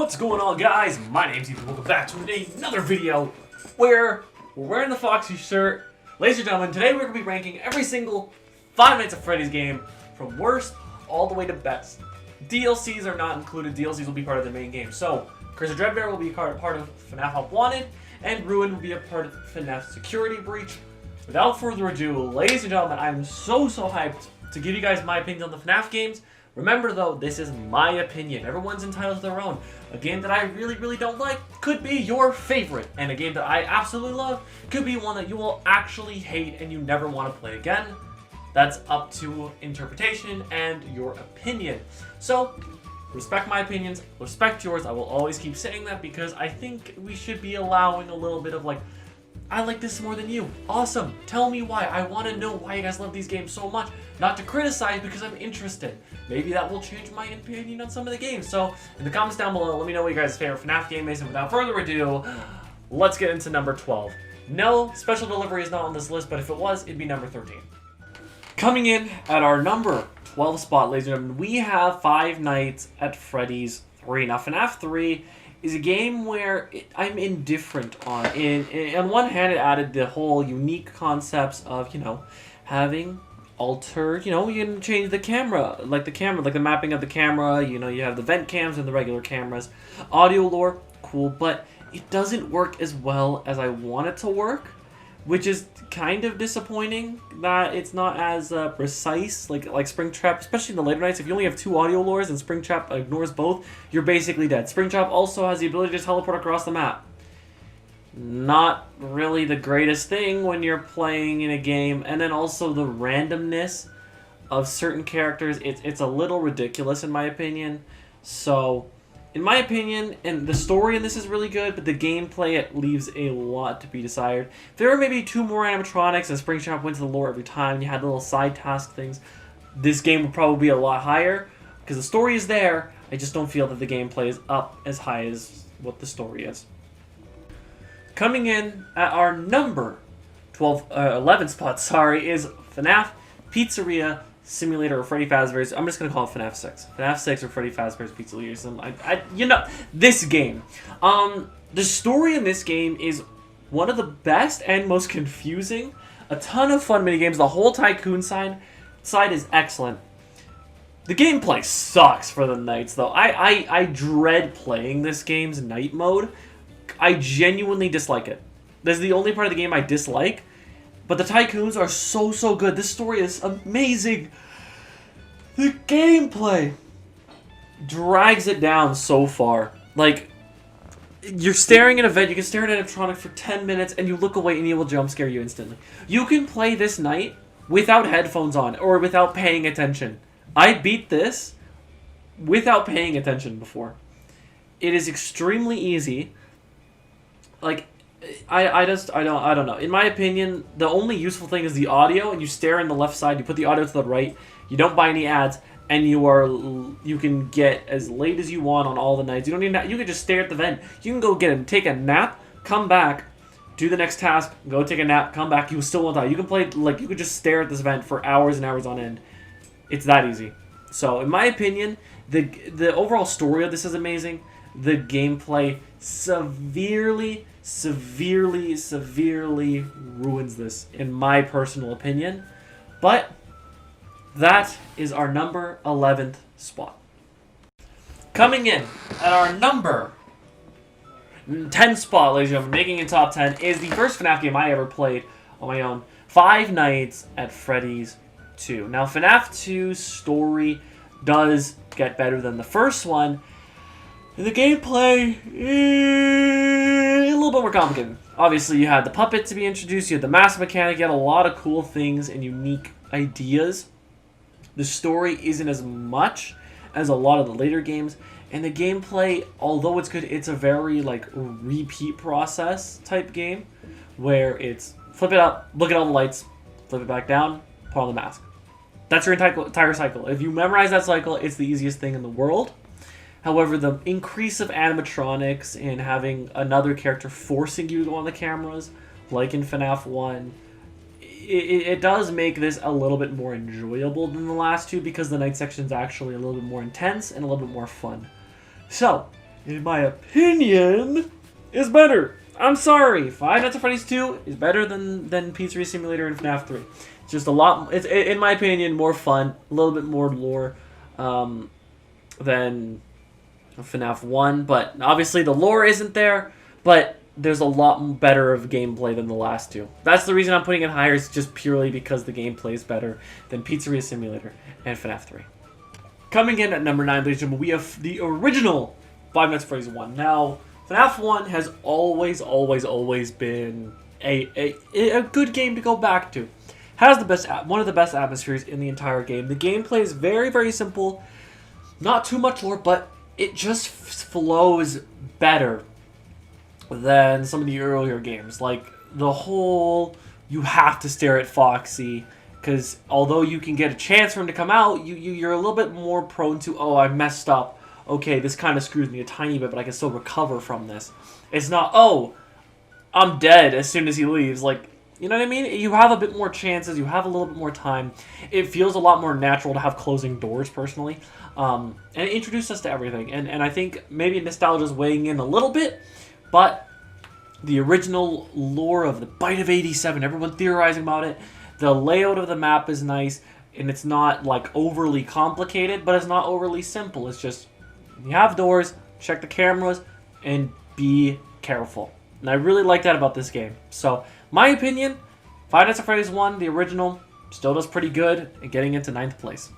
What's going on, guys? My name's Ethan. Welcome back to another video where we're wearing the Foxy shirt. Ladies and gentlemen, today we're going to be ranking every single Five Nights at Freddy's game from worst all the way to best. DLCs are not included. DLCs will be part of the main game. So, Curse of Dreadbear will be part of FNAF Help Wanted, and Ruin will be a part of FNAF Security Breach. Without further ado, ladies and gentlemen, I'm so hyped to give you guys my opinion on the FNAF games. Remember though, this is my opinion. Everyone's entitled to their own. A game that I really don't like could be your favorite. And a game that I absolutely love could be one that you will actually hate and you never want to play again. That's up to interpretation and your opinion. So, respect my opinions, respect yours. I will always keep saying that because I think we should be allowing a little bit of like, I like this more than you. Awesome. Tell me why. I want to know why you guys love these games so much. Not to criticize because I'm interested. Maybe that will change my opinion on some of the games. So, in the comments down below, let me know what your guys' favorite FNAF game is. And without further ado, let's get into number 12. No, Special Delivery is not on this list, but if it was, it'd be number 13. Coming in at our number 12 spot, ladies and gentlemen, we have Five Nights at Freddy's 3. Now, FNAF 3 is a game where I'm indifferent on. On one hand, it added the whole unique concepts of, having altered, you can change the camera, like the mapping of the camera, you have the vent cams and the regular cameras. Audio lore, cool, but it doesn't work as well as I want it to work, which is kind of disappointing that it's not as precise like Springtrap, especially in the later nights. If you only have two audio lures and Springtrap ignores both, you're basically dead. Springtrap also has the ability to teleport across the map. Not really the greatest thing when you're playing in a game, and then also the randomness of certain characters, it's a little ridiculous in my opinion. So, in my opinion, and the story in this is really good, but the gameplay, it leaves a lot to be desired. If there were maybe two more animatronics and Springtrap went to the lore every time, and you had little side task things, this game would probably be a lot higher, because the story is there. I just don't feel that the gameplay is up as high as what the story is. Coming in at our number 11 spot, is FNAF Pizzeria Simulator or Freddy Fazbear's. I'm just going to call it FNAF 6. FNAF 6 or Freddy Fazbear's Pizzeria. This game. The story in this game is one of the best and most confusing. A ton of fun minigames. The whole Tycoon side is excellent. The gameplay sucks for the nights, though. I dread playing this game's night mode. I genuinely dislike it. This is the only part of the game I dislike. But the Tycoons are so good. This story is amazing. The gameplay drags it down so far. Like, you're staring at a vent, you can stare at an animatronic for 10 minutes, and you look away and it will jump scare you instantly. You can play this night without headphones on, or without paying attention. I beat this without paying attention before. It is extremely easy. Like, I don't know. In my opinion, the only useful thing is the audio, and you stare on the left side, you put the audio to the right, you don't buy any ads, and you can get as late as you want on all the nights. You don't even you can just stare at the vent. You can go take a nap, come back, do the next task, go take a nap, come back, you still won't die. You can play, like, you could just stare at this vent for hours and hours on end. It's that easy. So, in my opinion, the overall story of this is amazing. The gameplay severely ruins this, in my personal opinion. But that is our number 11th spot. Coming in at our number 10 spot, ladies and gentlemen, making it top 10, is the first FNAF game I ever played on my own, Five Nights at Freddy's 2. Now, FNAF 2's story does get better than the first one. The gameplay is a little bit more complicated. Obviously, you had the puppet to be introduced, you had the mask mechanic, you had a lot of cool things and unique ideas. The story isn't as much as a lot of the later games, and the gameplay, although it's good, it's a very, repeat process type game, where it's flip it up, look at all the lights, flip it back down, put on the mask. That's your entire cycle. If you memorize that cycle, it's the easiest thing in the world. However, the increase of animatronics and having another character forcing you to go on the cameras, like in FNAF 1, it does make this a little bit more enjoyable than the last two because the night section is actually a little bit more intense and a little bit more fun. So, in my opinion, is better. I'm sorry. Five Nights at Freddy's 2 is better than Pizzeria Simulator and FNAF 3. It's just a lot. It's, in my opinion, more fun, a little bit more lore than FNAF 1. But obviously the lore isn't there, but there's a lot better of gameplay than the last two. That's the reason I'm putting it higher, is just purely because the gameplay is better than Pizzeria Simulator and FNAF 3. Coming in at number 9, ladies and gentlemen, we have the original Five Nights at Freddy's 1. Now, FNAF 1 has always been a good game to go back to. Has one of the best atmospheres in the entire game. The gameplay is very, very simple. Not too much lore, but it just flows better than some of the earlier games. Like, the whole, you have to stare at Foxy, because although you can get a chance for him to come out, you're a little bit more prone to, oh, I messed up. Okay, this kind of screws me a tiny bit, but I can still recover from this. It's not, oh, I'm dead as soon as he leaves. Like, you know what I mean? You have a bit more chances. You have a little bit more time. It feels a lot more natural to have closing doors, personally. And it introduced us to everything. And I think maybe nostalgia is weighing in a little bit, but the original lore of the Bite of 87, everyone theorizing about it. The layout of the map is nice, and it's not, like, overly complicated, but it's not overly simple. It's just, you have doors, check the cameras, and be careful. And I really like that about this game. So, my opinion, Five Nights at Freddy's 1, the original, still does pretty good, and getting into 9th place.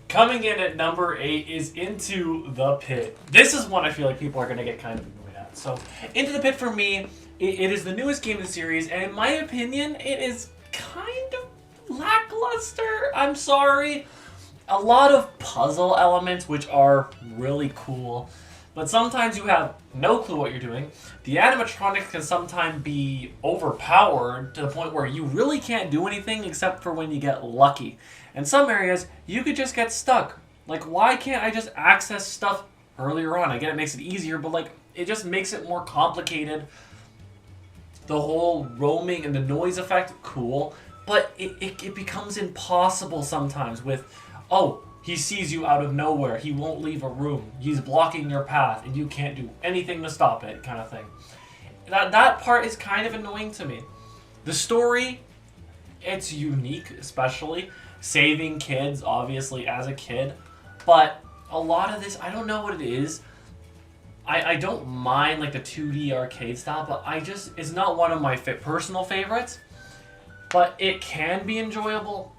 Coming in at number 8 is Into the Pit. This is one I feel like people are going to get kind of annoyed at. So, Into the Pit for me, it is the newest game in the series, and in my opinion, it is kind of lackluster. I'm sorry. A lot of puzzle elements, which are really cool, but sometimes you have no clue what you're doing. The animatronics can sometimes be overpowered to the point where you really can't do anything except for when you get lucky. In some areas, you could just get stuck. Like, why can't I just access stuff earlier on? I get it makes it easier, but like, it just makes it more complicated. The whole roaming and the noise effect, cool, but it becomes impossible sometimes with, oh, he sees you out of nowhere, he won't leave a room, he's blocking your path, and you can't do anything to stop it, kind of thing. That part is kind of annoying to me. The story, it's unique, especially. Saving kids, obviously, as a kid, but a lot of this, I don't know what it is. I don't mind like the 2D arcade style, but it's not one of my personal favorites, but it can be enjoyable.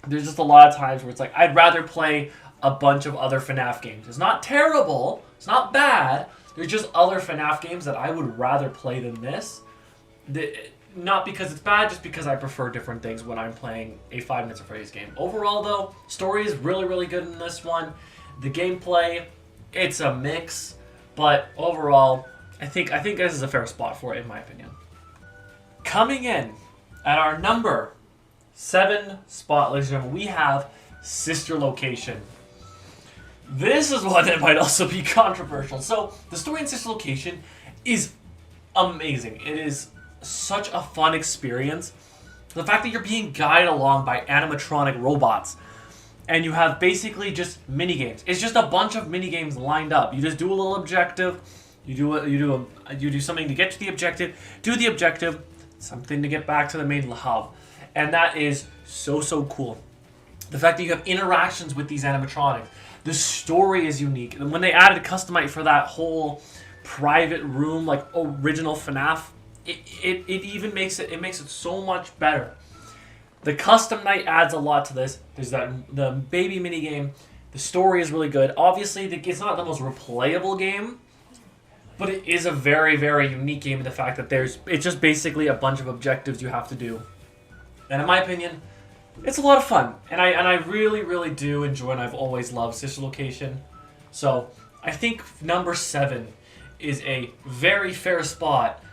There's just a lot of times where it's like, I'd rather play a bunch of other FNAF games. It's not terrible, it's not bad, there's just other FNAF games that I would rather play than this. Not because it's bad, just because I prefer different things when I'm playing a Five Nights at Freddy's game. Overall though, story is really, really good in this one. The gameplay, it's a mix. But overall, I think this is a fair spot for it, in my opinion. Coming in at our number 7 spot, ladies and gentlemen, we have Sister Location. This is one that might also be controversial. So, the story in Sister Location is amazing. It is such a fun experience. The fact that you're being guided along by animatronic robots, and you have basically just mini games. It's just a bunch of mini games lined up. You just do a little objective. You do something to get to the objective. Do the objective. Something to get back to the main hub, and that is so cool. The fact that you have interactions with these animatronics. The story is unique, and when they added Customite for that whole private room, like original FNAF, it even makes it so much better. The custom night adds a lot to this. There's the baby minigame. The story is really good. Obviously, it's not the most replayable game, but it is a very, very unique game in the fact that it's just basically a bunch of objectives you have to do. And in my opinion, it's a lot of fun. And I really, really do enjoy, and I've always loved Sister Location. So I think number 7 is a very fair spot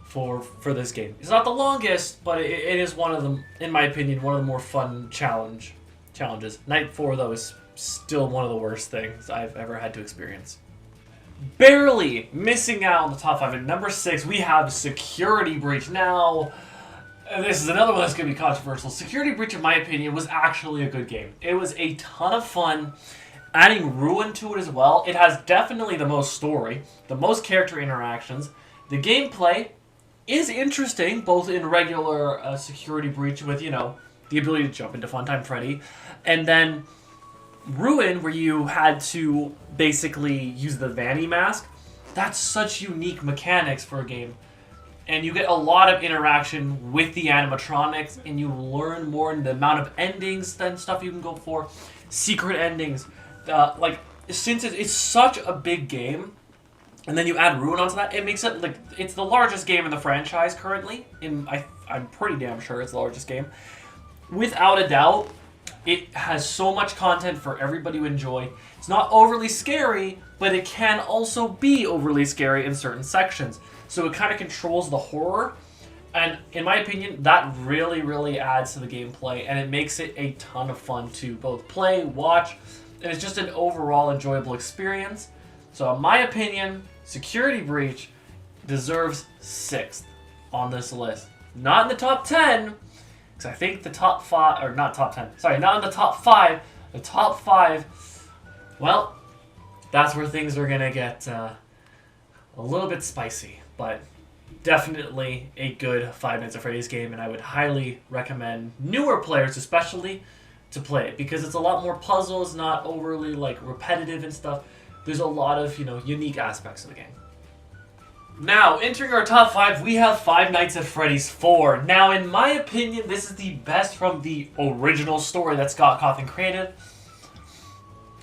for this game. It's not the longest, but it is one of them, in my opinion, one of the more fun challenges. Night 4, though, is still one of the worst things I've ever had to experience. Barely missing out on the top 5. At number 6, we have Security Breach. Now, this is another one that's going to be controversial. Security Breach, in my opinion, was actually a good game. It was a ton of fun. Adding Ruin to it as well, it has definitely the most story, the most character interactions. The gameplay is interesting, both in regular Security Breach with, you know, the ability to jump into Funtime Freddy, and then Ruin, where you had to basically use the Vanny mask. That's such unique mechanics for a game. And you get a lot of interaction with the animatronics, and you learn more in the amount of endings and stuff you can go for. Secret endings. Since it's such a big game, and then you add Ruin onto that, it makes it, like, it's the largest game in the franchise currently. I'm pretty damn sure it's the largest game. Without a doubt, it has so much content for everybody to enjoy. It's not overly scary, but it can also be overly scary in certain sections. So it kind of controls the horror. And in my opinion, that really, really adds to the gameplay. And it makes it a ton of fun to both play, watch, and it's just an overall enjoyable experience. So in my opinion, Security Breach deserves 6th on this list. Not in the top 10, because I think the top 5, or not top 10, sorry, not in the top 5. The top 5, well, that's where things are going to get a little bit spicy. But definitely a good Five Nights at Freddy's game, and I would highly recommend newer players especially to play it, because it's a lot more puzzles, not overly like repetitive and stuff. There's a lot of, you know, unique aspects of the game. Now, entering our top 5, we have Five Nights at Freddy's 4. Now, in my opinion, this is the best from the original story that Scott Cawthon created.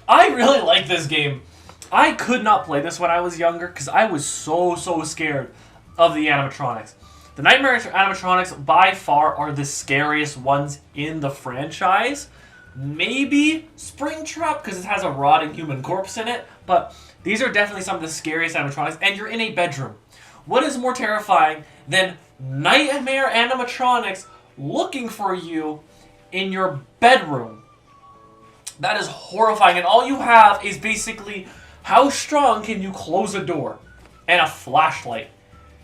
I really like this game. I could not play this when I was younger because I was so scared of the animatronics. The Nightmare animatronics by far are the scariest ones in the franchise. Maybe Springtrap because it has a rotting human corpse in it, but these are definitely some of the scariest animatronics, and you're in a bedroom. What is more terrifying than Nightmare animatronics looking for you in your bedroom? That is horrifying, and all you have is basically how strong can you close a door and a flashlight.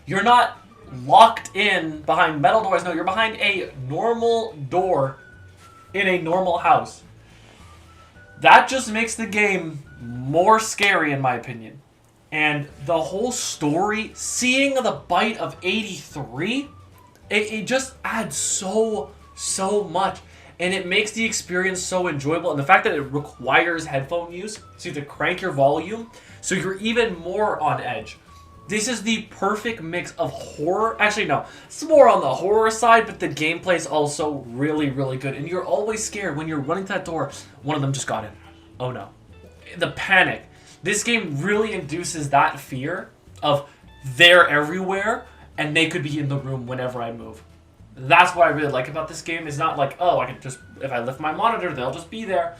You're not locked in behind metal doors. No, you're behind a normal door in a normal house. That just makes the game more scary, in my opinion. And the whole story, seeing the bite of 83, it just adds so much. And it makes the experience so enjoyable. And the fact that it requires headphone use, so you have to crank your volume, so you're even more on edge. This is the perfect mix of horror. Actually, no. It's more on the horror side, but the gameplay is also really good. And you're always scared when you're running to that door. One of them just got in. Oh, no. The panic. This game really induces that fear of they're everywhere, and they could be in the room whenever I move. That's what I really like about this game. It's not like, oh, I can just, if I lift my monitor, they'll just be there.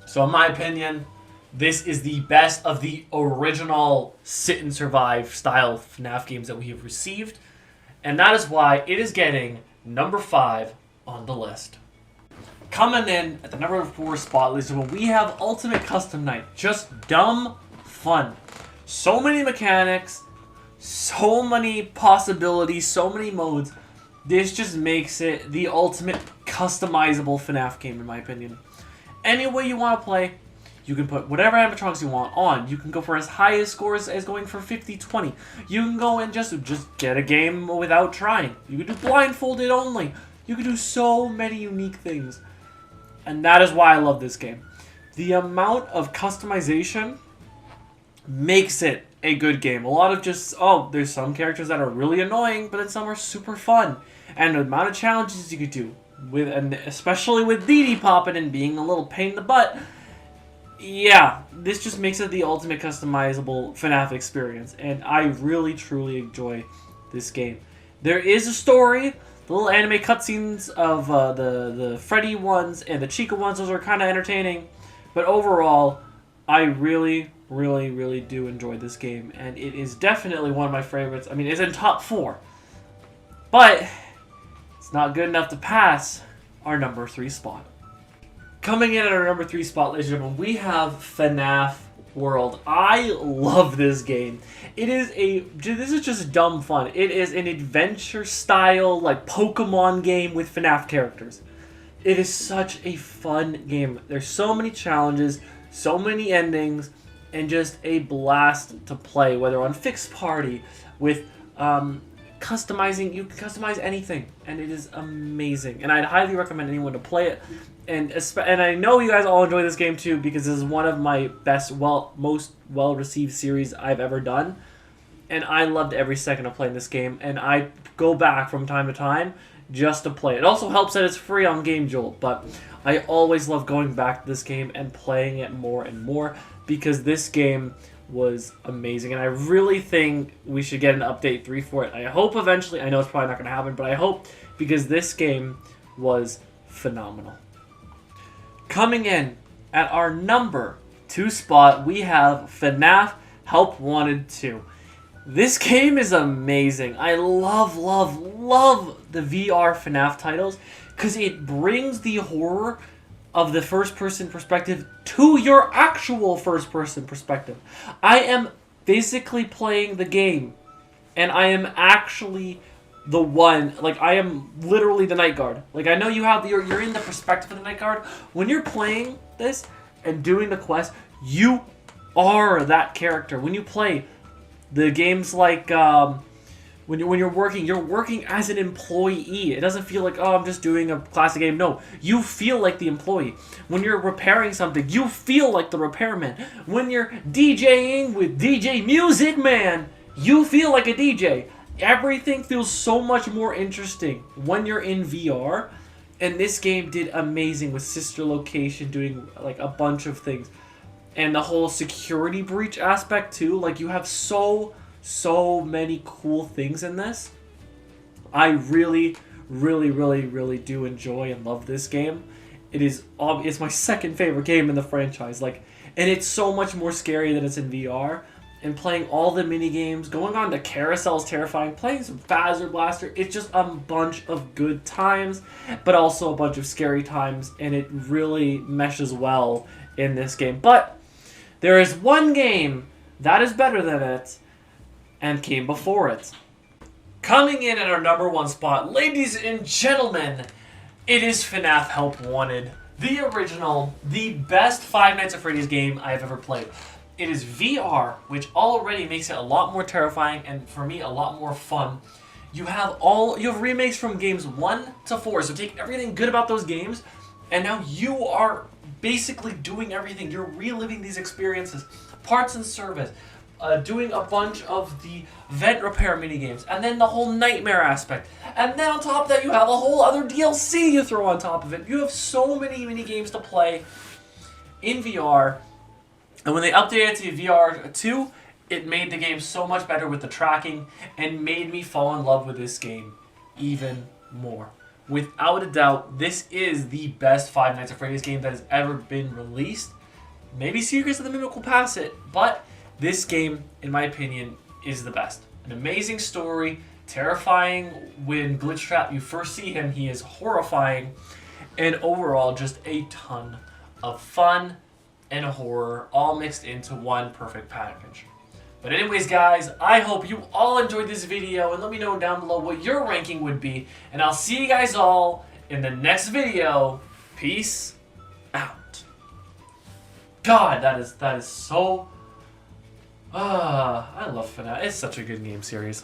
So in my opinion, this is the best of the original sit and survive style FNAF games that we have received. And that is why it is getting number 5 on the list. Coming in at the number 4 spot, ladies and gentlemen, we have Ultimate Custom Night. Just dumb fun. So many mechanics, so many possibilities, so many modes. This just makes it the ultimate customizable FNAF game, in my opinion. Any way you want to play, you can put whatever animatronics you want on. You can go for as high as scores as going for 50-20. You can go and just get a game without trying. You can do blindfolded only. You can do so many unique things. And that is why I love this game. The amount of customization makes it a good game. A lot of just, oh, there's some characters that are really annoying, but then some are super fun. And the amount of challenges you could do, and especially with Dee Dee popping and being a little pain in the butt, yeah, this just makes it the ultimate customizable FNAF experience. And I really, truly enjoy this game. There is a story. The little anime cutscenes of the Freddy ones and the Chica ones, those are kind of entertaining. But overall, I really do enjoy this game. And it is definitely one of my favorites. I mean, it's in top 4. But it's not good enough to pass our number 3 spot. Coming in at our number 3 spot, ladies and gentlemen, we have FNAF World. I love this game. This is just dumb fun. It is an adventure style, like Pokemon game with FNAF characters. It is such a fun game. There's so many challenges, so many endings, and just a blast to play, whether on fixed party, with customizing. You can customize anything, and it is amazing. And I'd highly recommend anyone to play it. And I know you guys all enjoy this game too, because this is one of my most well-received series I've ever done. And I loved every second of playing this game, and I go back from time to time just to play it. It also helps that it's free on GameJolt, but I always love going back to this game and playing it more and more, because this game was amazing, and I really think we should get an update 3 for it. I hope eventually. I know it's probably not going to happen, but I hope, because this game was phenomenal. Coming in at our number 2 spot, we have FNAF Help Wanted 2. This game is amazing. I love the VR FNAF titles, because it brings the horror of the first-person perspective to your actual first-person perspective. I am basically playing the game, and I am actually the one, like, I am literally the night guard. Like, I know you're in the perspective of the night guard. When you're playing this and doing the quest, you are that character. When you play the games like, when you're working as an employee. It doesn't feel like, oh, I'm just doing a classic game. No, you feel like the employee. When you're repairing something, you feel like the repairman. When you're DJing with DJ Music Man, you feel like a DJ. Everything feels so much more interesting when you're in VR. And this game did amazing with sister location, doing like a bunch of things. And the whole security breach aspect too. Like, you have so many cool things in this. I really do enjoy and love this game. It's my second favorite game in the franchise. Like, and it's so much more scary than it's in VR. And playing all the mini games, going on the carousel is terrifying. Playing some Phaser Blaster, it's just a bunch of good times, but also a bunch of scary times. And it really meshes well in this game. But there is one game that is better than it, and came before it. Coming in at our number 1 spot, ladies and gentlemen, it is FNAF Help Wanted. The original, the best Five Nights at Freddy's game I have ever played. It is VR, which already makes it a lot more terrifying, and for me, a lot more fun. You have remakes from games 1 to 4, so take everything good about those games, and now you are basically doing everything. You're reliving these experiences. Parts and service. Doing a bunch of the vent repair minigames, and then the whole nightmare aspect. And then on top of that, you have a whole other DLC you throw on top of it. You have so many minigames to play in VR. And when they updated it to VR 2, it made the game so much better with the tracking, and made me fall in love with this game even more. Without a doubt, this is the best Five Nights at Freddy's game that has ever been released. Maybe Secrets of the Mimic will pass it, but this game, in my opinion, is the best. An amazing story, terrifying when Glitchtrap, you first see him, he is horrifying, and overall just a ton of fun and horror all mixed into one perfect package. But anyways, guys, I hope you all enjoyed this video, and let me know down below what your ranking would be, and I'll see you guys all in the next video. Peace out. God, that is so... I love FNAF. It's such a good game series.